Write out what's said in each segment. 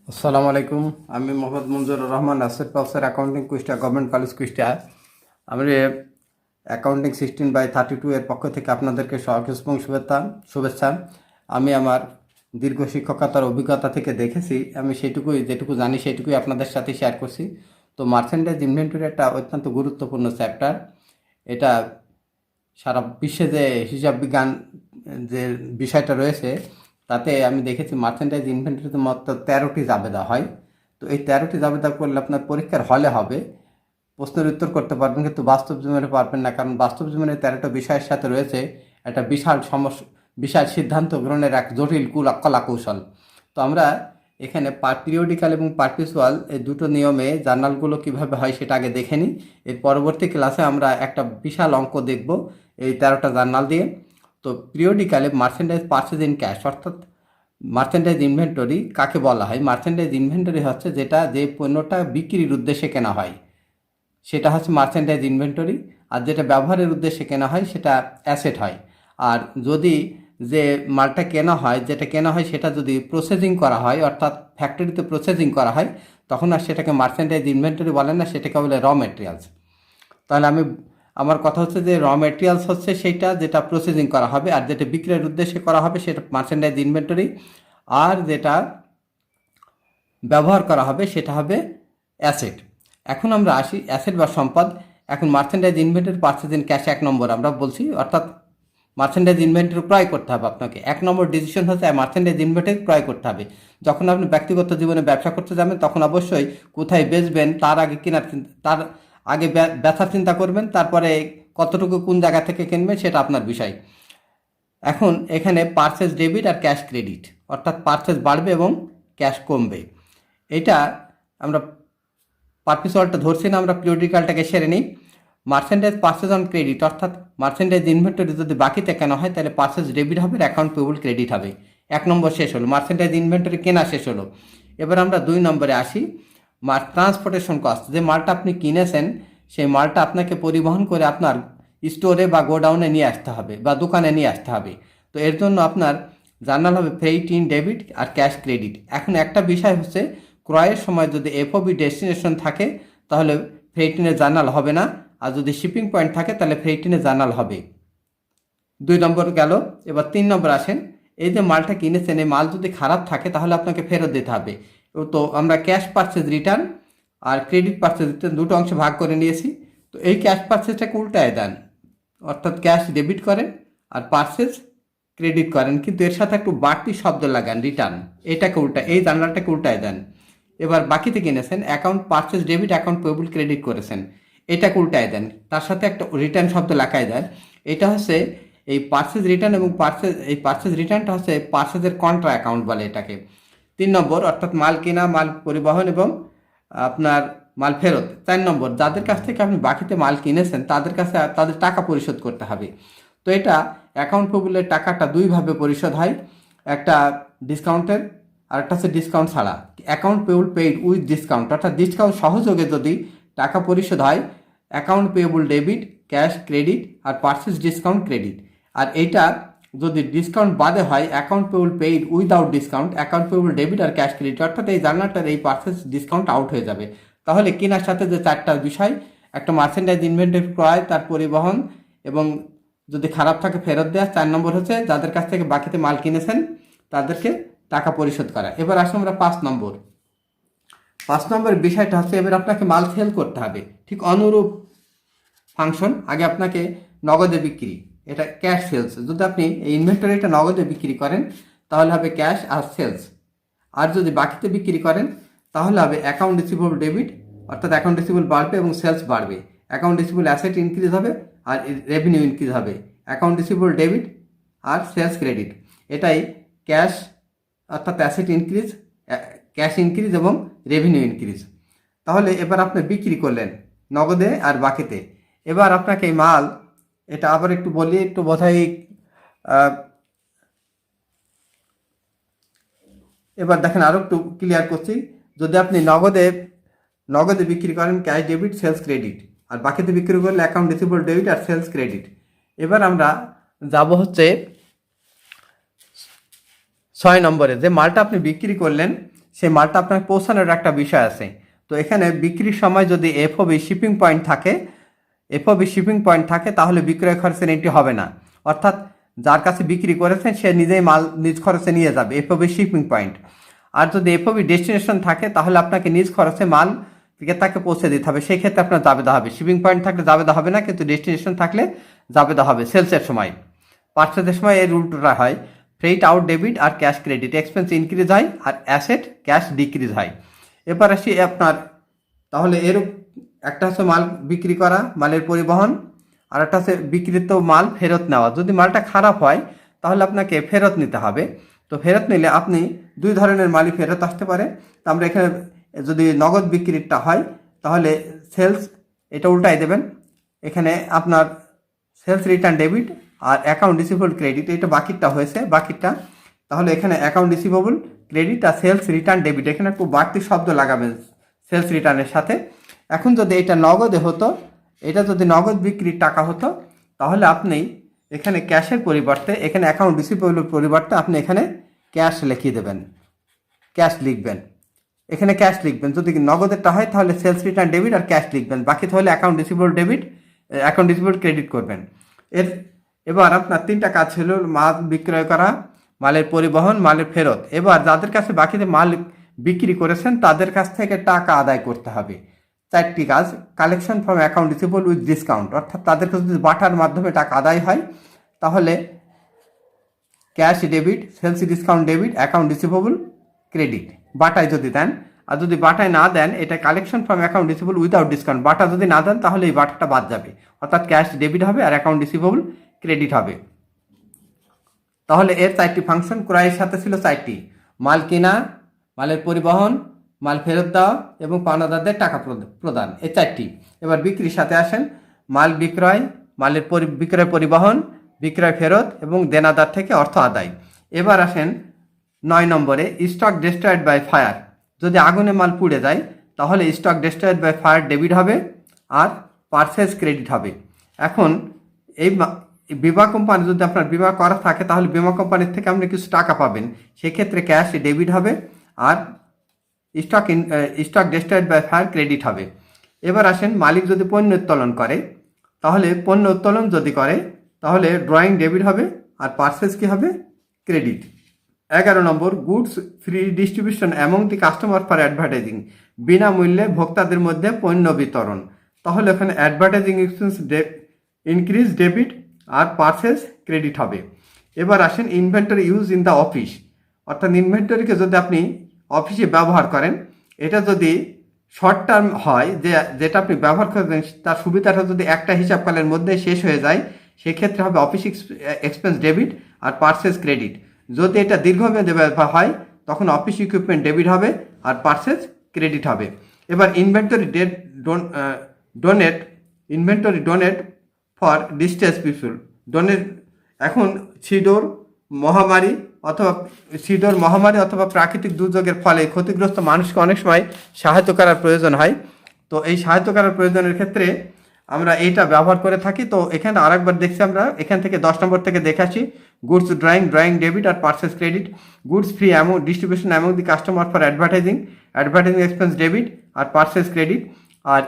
আসসালামু আলাইকুম। আমি Mohammad Monjurur Rahman, assistant professor, accounting, Kushtia government college, Kushtia. আমি অ্যাকাউন্টিং 16/32 এর পক্ষ থেকে আপনাদেরকে স্বাগত এবং শুভেচ্ছা। আমি আমার দীর্ঘ শিক্ষকতার অভিজ্ঞতা থেকে দেখেছি, আমি যেটুকু জানি সেটুকুই আপনাদের সাথে শেয়ার করছি। তো মার্চেন্ডাইজ ইনভেন্টরি একটা অত্যন্ত গুরুত্বপূর্ণ চ্যাপ্টার। এটা সারা বিশ্বে যে হিসাব বিজ্ঞান যে বিষয়টা রয়েছে, তাতে আমি দেখেছি মার্চেন্ডাইজ ইনভেন্টরিতে মাত্র 13টি জাবেদা হয়। তো এই 13টি জাবেদা করলে আপনার পরীক্ষার হলে হবে, প্রশ্নের উত্তর করতে পারবেন, কিন্তু বাস্তব জীবনে পারবেন না, কারণ বাস্তব জীবনে 13টা বিষয়ের সাথে রয়েছে একটা বিশাল সিদ্ধান্ত গ্রহণের এক জটিল কলা কৌশল। তো আমরা এখানে পিরিয়ডিক্যাল এবং পারপিচুয়াল এই দুটো নিয়মে জার্নালগুলো কিভাবে হয় সেটা আগে দেখে নিই। এর পরবর্তী ক্লাসে আমরা একটা বিশাল অঙ্ক দেখব এই 13টা জার্নাল দিয়ে। তো পিরিয়ডিক্যালে মার্চেন্ডাইজ পারচেজ ইন ক্যাশ, অর্থাৎ মার্চেন্ডাইজ ইনভেন্টরি কাকে বলা হয়? মার্চেন্ডাইজ ইনভেন্টরি হচ্ছে যে পণ্যটা বিক্রির উদ্দেশ্যে কেনা হয়, সেটা হচ্ছে মার্চেন্ডাইজ ইনভেন্টরি। আর যেটা ব্যবহারের উদ্দেশ্যে কেনা হয় সেটা অ্যাসেট হয়। আর যদি যে মালটা যেটা কেনা হয় সেটা যদি প্রসেসিং করা হয়, অর্থাৎ ফ্যাক্টরিতে প্রসেসিং করা হয়, তখন আর সেটাকে মার্চেন্ডাইজ ইনভেন্টরি বলে না, সেটাকে বলে র মেটেরিয়ালস। তাহলে আমার কথা হচ্ছে যে র মেটেরিয়ালস হচ্ছে সেইটা যেটা প্রসেসিং করা হবে, আর যেটা বিক্রয়ের উদ্দেশ্যে করা হবে সেটা মার্চেন্ডাইজ ইনভেন্টরি, আর যেটা ব্যবহার করা হবে সেটা হবে অ্যাসেট। এখন আমরা আসি অ্যাসেট বা সম্পদ। এখন merchandise inventory purchase in cash 1 নম্বর আমরা বলছি, অর্থাৎ মার্চেন্ডাইজ ইনভেন্টরি ক্রয় করতে হবে আপনাকে। 1 নম্বর ডিসিশন হচ্ছে মার্চেন্ডাইজ ইনভেন্টরি ক্রয় করতে হবে। যখন আপনি ব্যক্তিগত জীবনে ব্যবসা করতে যাবেন তখন অবশ্যই কোথায় বেচবেন তার আগে বেচার চিন্তা করবেন, তারপরে কতটুকু কোন জায়গা থেকে কিনবেন সেটা আপনার বিষয়। এখন এখানে পারচেজ ডেবিট আর ক্যাশ ক্রেডিট, অর্থাৎ পারচেজ বাড়বে এবং ক্যাশ কমবে। এটা আমরা পারপিচুয়ালটা ধরছি না, আমরা পিরিয়ডিক্যালটাকে সেরে নিই। মার্চেন্ডাইজ পারচেজ অন ক্রেডিট, অর্থাৎ মার্চেন্ডাইজ ইনভেন্টরি যদি বাকিতে কেনা হয় তাহলে পারচেজ ডেবিট হবে, অ্যাকাউন্ট পেয়েবল ক্রেডিট হবে। 1 নম্বর শেষ হলো, মার্চেন্ডাইজ ইনভেন্টরি কেনা শেষ হলো। এবার আমরা 2 নম্বরে আসি। ট্রান্সপোর্টেশন কস্ট, যে মালটা আপনি কিনেছেন সেই মালটা আপনাকে পরিবহন করে আপনার স্টোরে বা গোডাউনে নিয়ে আসতে হবে বা দোকানে নিয়ে আসতে হবে। তো এর জন্য আপনার জার্নাল হবে ফ্রেইট ইন ডেবিট আর ক্যাশ ক্রেডিট। এখন একটা বিষয় হচ্ছে, ক্রয়ের সময় যদি এফওবি ডেস্টিনেশন থাকে তাহলে ফ্রেইটিনের জার্নাল হবে না, আর যদি শিপিং পয়েন্ট থাকে তাহলে ফ্রেইটিনের জার্নাল হবে। 2 নম্বর গেল। এবার 3 নম্বর আসেন। এই যে মালটা কিনেছেন, এই মাল যদি খারাপ থাকে তাহলে আপনাকে ফেরত দিতে হবে। তো আমরা ক্যাশ পারচেজ রিটার্ন আর ক্রেডিট পারচেজ রিটার্ন দুটো অংশে ভাগ করে নিয়েছি। তো এই ক্যাশ পারচেজটাকে উল্টায় দেন, অর্থাৎ ক্যাশ ডেবিট করেন আর পারচেজ ক্রেডিট করেন, কিন্তু এর সাথে একটু বাড়তি শব্দ লাগান, রিটার্ন। এই জার্নালটাকে উল্টায় দেন। এবার বাকিতে কিনেছেন, account purchase debit, account payable credit করেছেন, এটাকে উল্টায় দেন, তার সাথে একটা রিটার্ন শব্দ লেখায় দেন। এটা হচ্ছে এই পারচেজ রিটার্ন এবং পারচেজ রিটার্নটা হচ্ছে পারচেজের কন্ট্রা অ্যাকাউন্ট বলে এটাকে। 3 নম্বর, অর্থাৎ মাল কেনা, মাল পরিবহন এবং আপনার মাল ফেরত। 4 নম্বর, যাদের কাছ থেকে আপনি বাকিতে মাল কিনেছেন তাদের টাকা পরিশোধ করতে হবে। তো এটা অ্যাকাউন্ট পেয়েবলের টাকাটা দুইভাবে পরিশোধ হয়, একটা ডিসকাউন্টের আর একটা হচ্ছে ডিসকাউন্ট ছাড়া। Account payable paid with discount, অর্থাৎ ডিসকাউন্ট সহযোগে যদি টাকা পরিশোধ হয়, account payable debit, cash credit আর পারচেজ ডিসকাউন্ট ক্রেডিট। আর এইটা যদি ডিসকাউন্ট বাদে হয়, account payable paid without discount, account payable debit আর ক্যাশ ক্রেডিট, অর্থাৎ এই জার্নালটার এই পারচেজ ডিসকাউন্ট আউট হয়ে যাবে। তাহলে কেনার সাথে যে 4টা বিষয়, একটা মার্চেন্ডাইজ ইনভেন্টরি ক্রয়, তার পরিবহন এবং যদি খারাপ থাকে ফেরত দেওয়া। 4 নম্বর হচ্ছে যাদের কাছ থেকে বাকিতে মাল কিনেছেন তাদেরকে টাকা পরিশোধ করা। এবার আসুন আমরা 5 নম্বর। 5 নম্বরের বিষয়টা হচ্ছে, এবার আপনাকে মাল সেল করতে হবে, ঠিক অনুরূপ ফাংশন। আগে আপনাকে নগদে বিক্রি, এটা ক্যাশ সেলস। যদি আপনি এই ইনভেন্টরিটা নগদে বিক্রি করেন তাহলে হবে ক্যাশ আর সেলস, আর যদি বাকিতে বিক্রি করেন তাহলে হবে অ্যাকাউন্ট রিসিভেবল ডেবিট, অর্থাৎ অ্যাকাউন্ট রিসিভেবল বাড়বে এবং সেলস বাড়বে। অ্যাকাউন্ট রিসিভেবল অ্যাসেট ইনক্রিজ হবে আর রেভিনিউ ইনক্রিজ হবে। অ্যাকাউন্ট রিসিভেবল ডেবিট আর সেলস ক্রেডিট, এটাই ক্যাশ, অর্থাৎ অ্যাসেট ইনক্রিজ, ক্যাশ ইনক্রিজ এবং রেভিনিউ ইনক্রিজ। তাহলে এবার আপনি বিক্রি করলেন নগদে আর বাকিতে। এবার আপনাকে এই মাল, এটা আবার একটু বলি, একটু বোধহয় এবার দেখেন আরও একটু ক্লিয়ার করছি। যদি আপনি নগদে বিক্রি করেন ক্যাশ ডেবিট সেলস ক্রেডিট, আর বাকিতে বিক্রি করলে অ্যাকাউন্ট রিসিভেবল ডেবিট আর সেলস ক্রেডিট। এবার আমরা যাব হচ্ছে 6 নম্বরে। যে মালটা আপনি বিক্রি করলেন সেই মালটা আপনার পৌঁছানোর একটা বিষয় আছে। তো এখানে বিক্রির সময় যদি এফওবি শিপিং পয়েন্ট থাকে তাহলে বিক্রয় খরচের এন্ট্রি হবে না। অর্থাৎ যার কাছে বিক্রি করেছেন সে নিজেই মাল নিজ খরচে নিয়ে যাবে, এফওবি শিপিং পয়েন্ট। আর যদি এফওবি ডেস্টিনেশন থাকে তাহলে আপনাকে নিজ খরচে মাল ক্রেতাকে পৌঁছে দিতে হবে, সেই ক্ষেত্রে আপনার জাবেদা হবে। শিপিং পয়েন্ট থাকলে জাবেদা হবে না, কিন্তু ডেস্টিনেশন থাকলে জাবেদা হবে সেলসের সময়। পার্চেসের সময় এর উল্টোটা হয়, ফ্রেট আউট ডেবিট আর ক্যাশ ক্রেডিট, এক্সপেন্স ইনক্রিজ হয় আর অ্যাসেট ক্যাশ ডিক্রিজ হয়। এবার আসি আপনার, তাহলে এর একটা হচ্ছে মাল বিক্রি করা, মালের পরিবহন, আর একটা হচ্ছে বিক্রিত মাল ফেরত নেওয়া। যদি মালটা খারাপ হয় তাহলে আপনাকে ফেরত নিতে হবে। তো ফেরত নিলে আপনি দুই ধরনের মালই ফেরত আসতে পারে। তো আমরা এখানে যদি নগদ বিক্রিটা হয় তাহলে সেলস, এটা উল্টাই দেবেন, এখানে আপনার সেলস রিটার্ন ডেবিট আর অ্যাকাউন্ট রিসিভেবল ক্রেডিট, এটা বাকিটা হয়েছে বাকিটা। তাহলে এখানে অ্যাকাউন্ট রিসিভেবল ক্রেডিট আর সেলস রিটার্ন ডেবিট, এখানে একটু বাড়তি শব্দ লাগাবেন সেলস রিটার্নের সাথে। এখন যদি এটা নগদে হতো, এটা যদি নগদ বিক্রির টাকা হতো তাহলে আপনি এখানে ক্যাশের পরিবর্তে, এখানে অ্যাকাউন্ট রিসিভেবলের পরিবর্তে আপনি এখানে ক্যাশ লিখিয়ে দেবেন, ক্যাশ লিখবেন, এখানে ক্যাশ লিখবেন। যদি নগদেরটা হয় তাহলে সেলস রিটার্ন ডেবিট আর ক্যাশ লিখবেন, বাকি তাহলে account receivable debit, account receivable credit করবেন। এবার আপনার তিনটা কাজ হলো, মাল বিক্রয় করা, মালের পরিবহন, মালের ফেরত। এবার যাদের কাছে বাকিতে মাল বিক্রি করেছেন তাদের কাছ থেকে টাকা আদায় করতে হবে। চারটি কাজ: collection from account receivable with discount, অর্থাৎ তাদের কাছে যদি বাটার মাধ্যমে টাকা আদায় হয় তাহলে cash debit, sales discount debit, account receivable credit বাটায় যদি দেন। আর যদি বাটায় না দেন, এটা collection from account receivable without discount, বাটা যদি না দেন তাহলে এই বাটাটা বাদ যাবে, অর্থাৎ ক্যাশ ডেবিট হবে আর অ্যাকাউন্ট রিসিভেবল ক্রেডিট হবে। তাহলে এর চারটি ফাংশন, ক্রয়ের সাথে ছিল চারটি: মাল কেনা, মালের পরিবহন, মাল ফেরত দেওয়া এবং পাওনাদারদের টাকা প্রদান, এই চারটি। এবার বিক্রির সাথে আসেন, মাল বিক্রয়, মালের বিক্রয় পরিবহন, বিক্রয় ফেরত এবং দেনাদার থেকে অর্থ আদায়। এবার আসেন 9 নম্বরে, স্টক ডিস্ট্রয়েড বাই ফায়ার। যদি আগুনে মাল পুড়ে যায় তাহলে stock destroyed by fire debit হবে আর পারচেজ ক্রেডিট হবে। এখন এই বিমা কোম্পানি, যদি আপনার বিমা করা থাকে তাহলে বিমা কোম্পানির থেকে আপনি কিছু টাকা পাবেন, সেক্ষেত্রে ক্যাশ ডেবিট হবে আর stock destroyed by fire credit হবে। এবার আসেন, মালিক যদি পণ্য উত্তোলন করে তাহলে পণ্য উত্তোলন যদি করে তাহলে ড্রয়িং ডেবিট হবে আর পারচেজ কি হবে? Credit. 11 number, goods free distribution among the customer for advertising, বিনামূল্যে ভোক্তাদের মধ্যে পণ্য বিতরণ। তাহলে এখানে অ্যাডভার্টাইজিং এক্সপেন্স ইনক্রিজ ডেবিট আর পারচেজ ক্রেডিট হবে। এবার আসেন, inventory use in the office, অর্থাৎ ইনভেন্টরিকে যদি আপনি অফিসে ব্যবহার করেন, এটা যদি শর্ট টার্ম হয়, যেটা আপনি ব্যবহার করবেন তার সুবিধাটা যদি একটা হিসাবকালের মধ্যে শেষ হয়ে যায়, সেক্ষেত্রে হবে অফিস এক্সপেন্স ডেবিট আর পারচেজ ক্রেডিট। যদি এটা দীর্ঘমেয়াদে ব্যবহার হয় তখন অফিস ইকুইপমেন্ট ডেবিট হবে আর পারচেজ ক্রেডিট হবে। এবার inventory donate for distress people, donate. এখন সিডর মহামারী অথবা প্রাকৃতিক দুর্যোগের ফলে ক্ষতিগ্রস্ত মানুষকে অনেক সময় সাহায্য করার প্রয়োজন হয়। তো এই সাহায্য করার প্রয়োজনের ক্ষেত্রে আমরা এইটা ব্যবহার করে থাকি। তো এখানে আরেকবার দেখছি, আমরা এখান থেকে 10 নম্বর থেকে দেখে আসি, গুডস ড্রয়িং ডেবিট আর purchase credit, goods free distribution among the customer for advertising expense debit আর পারচেজ ক্রেডিট। আর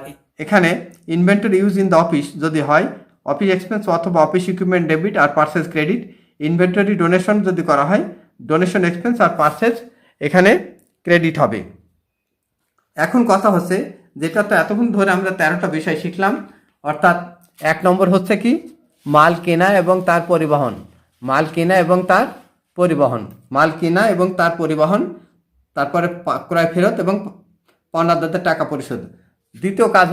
এখানে inventory use in the office যদি হয়, অফিস এক্সপেন্স অথবা অফিস ইকুইপমেন্ট ডেবিট আর পারচেজ ক্রেডিট। ইনভেন্টরি ডোনেশন যদি করা হয়, ডোনেশন এক্সপেন্স আর পারচেজ এখানে ক্রেডিট হবে। এখন কথা হচ্ছে, যেটা তো এতক্ষণ ধরে আমরা 13টা বিষয় শিখলাম, অর্থাৎ 1 নম্বর হচ্ছে কি, মাল কেনা এবং তার পরিবহন, মাল কেনা এবং তার পরিবহন, মাল কেনা এবং তার পরিবহন, তারপরে ক্রয় ফেরত এবং পাওনাদারদের টাকা পরিশোধ। দ্বিতীয় কাজ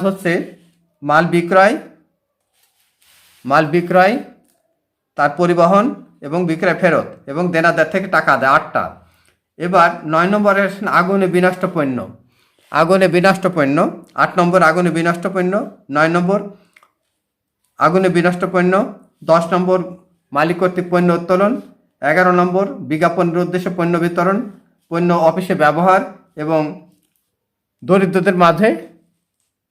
হচ্ছে মাল বিক্রয়, তার পরিবহন এবং বিক্রয় ফেরত এবং দেনাদার থেকে টাকা দেয়, 8টা। এবার 9 নম্বরে আগুনে বিনষ্ট পণ্য, 8 নম্বর আগুনে বিনষ্ট পণ্য, 9 নম্বর আগুনে বিনষ্ট পণ্য, 10 নম্বর মালিক কর্তৃক পণ্য উত্তোলন, 11 নম্বর বিজ্ঞাপনের উদ্দেশ্যে পণ্য বিতরণ, পণ্য অফিসে ব্যবহার এবং দরিদ্রদের মাঝে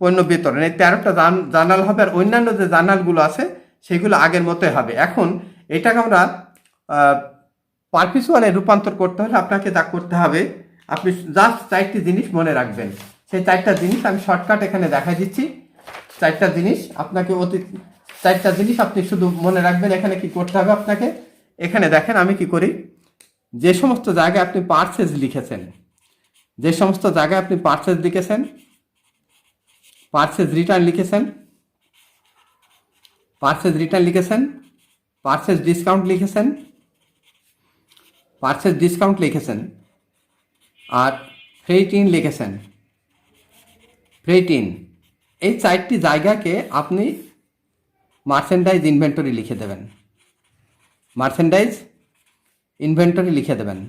পণ্য বিতরণ। এই 13টা জার্নাল হবে। আর অন্যান্য যে জার্নালগুলো আছে সেগুলো আগের মতোই হবে। এখন এটাকে আমরা পারপিচুয়ালে রূপান্তর করতে হলে আপনাকে যা করতে হবে, আপনি জাস্ট 4টি জিনিস মনে রাখবেন। সেই 4টা জিনিস আমি শর্টকাট এখানে দেখাই দিচ্ছি। 4টা জিনিস আপনাকে 4টা জিনিস আপনি শুধু মনে রাখবেন। এখানে কি করতে হবে আপনাকে, এখানে দেখেন আমি কি করি, যে সমস্ত জায়গায় আপনি পারচেজ লিখেছেন, যে সমস্ত জায়গায় আপনি পারচেজ লিখেছেন, পারচেজ রিটার্ন লিখেছেন, পারচেজ রিটার্ন লিখেছেন, পারচেজ ডিসকাউন্ট লিখেছেন, পারচেজ ডিসকাউন্ট লিখেছেন, আর ফ্রেট ইন লিখেছেন, ফ্রেট ইন, এই 4টি জায়গাকে আপনি মার্চেন্ডাইজ ইনভেন্টরি লিখে দেবেন, মার্চেন্ডাইজ ইনভেন্টরি লিখে দেবেন।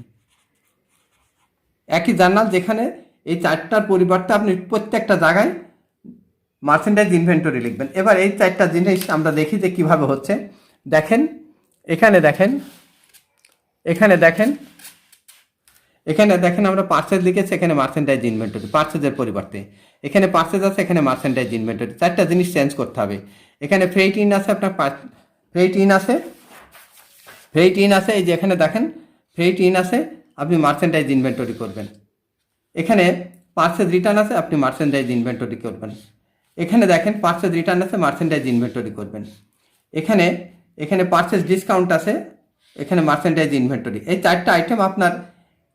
একই জার্নাল যেখানে এই 4টার পরিবর্তে আপনি প্রত্যেকটা জায়গায় মার্চেন্ডাইজ ইনভেন্টরি লিখবেন। এবার এই 4টা জিনিস আমরা দেখি যে কীভাবে হচ্ছে। দেখেন এখানে দেখেন, এখানে দেখেন, এখানে দেখেন আমরা পারচেজ লিখেছি, এখানে মার্চেন্ডাইজ ইনভেন্টরি, পারচেজের পরিবর্তে এখানে পারচেজ আছে, এখানে মার্চেন্ডাইজ ইনভেন্টরি। 4টা জিনিস চেঞ্জ করতে হবে। এখানে ফ্রেট ইন আছে, আপনার ফ্রেট ইন আছে, ফ্রেট ইন আছে, এই যে এখানে দেখেন ফ্রেট ইন আছে, আপনি মার্চেন্ডাইজ ইনভেন্টরি করবেন। এখানে পারচেজ রিটার্ন আছে, আপনি মার্চেন্ডাইজ ইনভেন্টরি করবেন। এখানে দেখেন পারচেজ রিটার্ন আছে, মার্চেন্ডাইজ ইনভেন্টরি করবেন। এখানে এখানে পারচেজ ডিসকাউন্ট আছে, এখানে মার্চেন্ডাইজ ইনভেন্টরি। এই 4টা আইটেম আপনার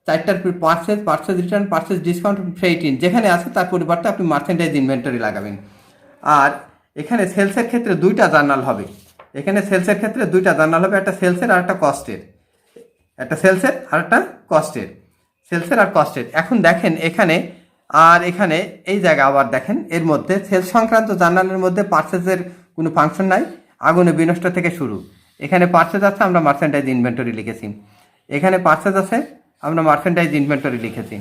4টার purchase, purchase return, purchase discount, freight in যেখানে আছে তার পরিবর্তে আপনি মার্চেন্ডাইজ ইনভেন্টরি লাগাবেন। আর এখানে সেলসের ক্ষেত্রে 2টা জার্নাল হবে, এখানে সেলসের ক্ষেত্রে 2টা জার্নাল হবে, একটা সেলসের আর একটা কস্টের, একটা সেলসের আর একটা কস্টের, সেলসের আর কস্টের। এখন দেখেন এখানে আর এখানে এই জায়গা আবার দেখেন, এর মধ্যে সেলস সংক্রান্ত জার্নালের মধ্যে পারচেজের কোনো ফাংশন নাই, আগুনে বিনষ্ট থেকে শুরু। এখানে পারচেজ আছে, আমরা মার্চেন্ডাইজ ইনভেন্টরি লিখেছি। এখানে পারচেজ আছে, আমরা মার্চেন্ডাইজ ইনভেন্টরি লিখেছি।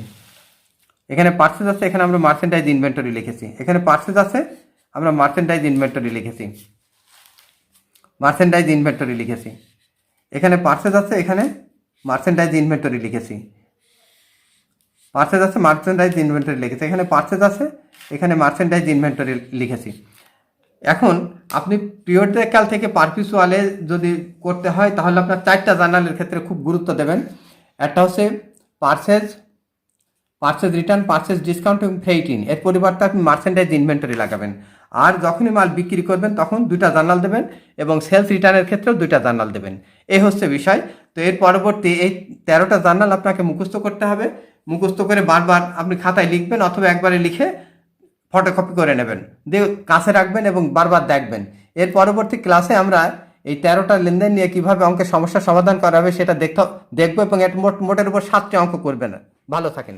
এখানে পারচেজ আছে, এখানে আমরা মার্চেন্ডাইজ ইনভেন্টরি লিখেছি। এখানে পারচেজ আছে, আমরা মার্চেন্ডাইজ ইনভেন্টরি লিখেছি, মার্চেন্ডাইজ ইনভেন্টরি লিখেছি। এখানে পারচেজ আছে, এখানে মার্চেন্ডাইজ ইনভেন্টরি লিখেছি, পারচেজ আছে, মার্চেন্ডাইজ ইনভেন্টরি লিখেছি। এখানে পারচেজ আছে, এখানে মার্চেন্ডাইজ ইনভেন্টরি লিখেছি। এখন আপনি পিরিয়ডিক্যাল থেকে পারপিচুয়ালে যদি করতে হয় তাহলে আপনার 4টা জার্নালের ক্ষেত্রে খুব গুরুত্ব দেবেন। একটা হচ্ছে purchase, purchase return, purchase discount এবং ফ্রেট ইন, এর পরিবর্তে আপনি মার্চেন্ডাইজ ইনভেন্টরি লাগাবেন। আর যখনই মাল বিক্রি করবেন তখন 2টা জার্নাল দেবেন, এবং সেলস রিটার্নের ক্ষেত্রেও 2টা জার্নাল দেবেন। এই হচ্ছে বিষয়। তো এর পরবর্তী এই 13টা জার্নাল আপনাকে মুখস্থ করতে হবে। মুখস্থ করে বারবার আপনি খাতায় লিখবেন, অথবা একবারে লিখে ফটোকপি করে নেবেন, দিয়ে কাছে রাখবেন এবং বারবার দেখবেন। এর পরবর্তী ক্লাসে আমরা এই 13টা লেনদেন নিয়ে কীভাবে অঙ্কের সমস্যার সমাধান করা হবে সেটা দেখবো, এবং মোটের উপর 7টি অঙ্ক করবেন। ভালো থাকেন।